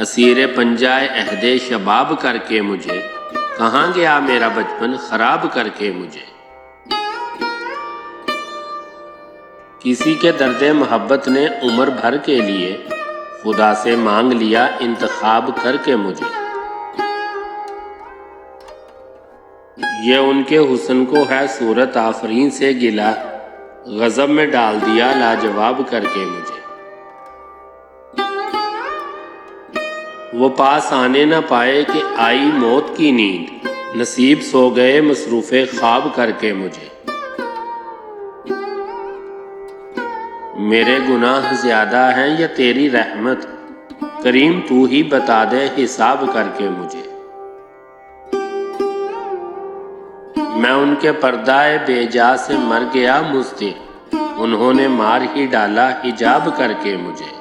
اسیر پنجائے عہد شباب کر کے مجھے، کہاں گیا میرا بچپن خراب کر کے مجھے۔ کسی کے درد محبت نے عمر بھر کے لیے خدا سے مانگ لیا انتخاب کر کے مجھے۔ یہ ان کے حسن کو ہے صورت آفرین سے گلا، غضب میں ڈال دیا لاجواب کر کے مجھے۔ وہ پاس آنے نہ پائے کہ آئی موت کی نیند، نصیب سو گئے مصروف خواب کر کے مجھے۔ میرے گناہ زیادہ ہیں یا تیری رحمت، کریم تو ہی بتا دے حساب کر کے مجھے۔ میں ان کے پردہ بے جا سے مر گیا مزدر، انہوں نے مار ہی ڈالا حجاب کر کے مجھے۔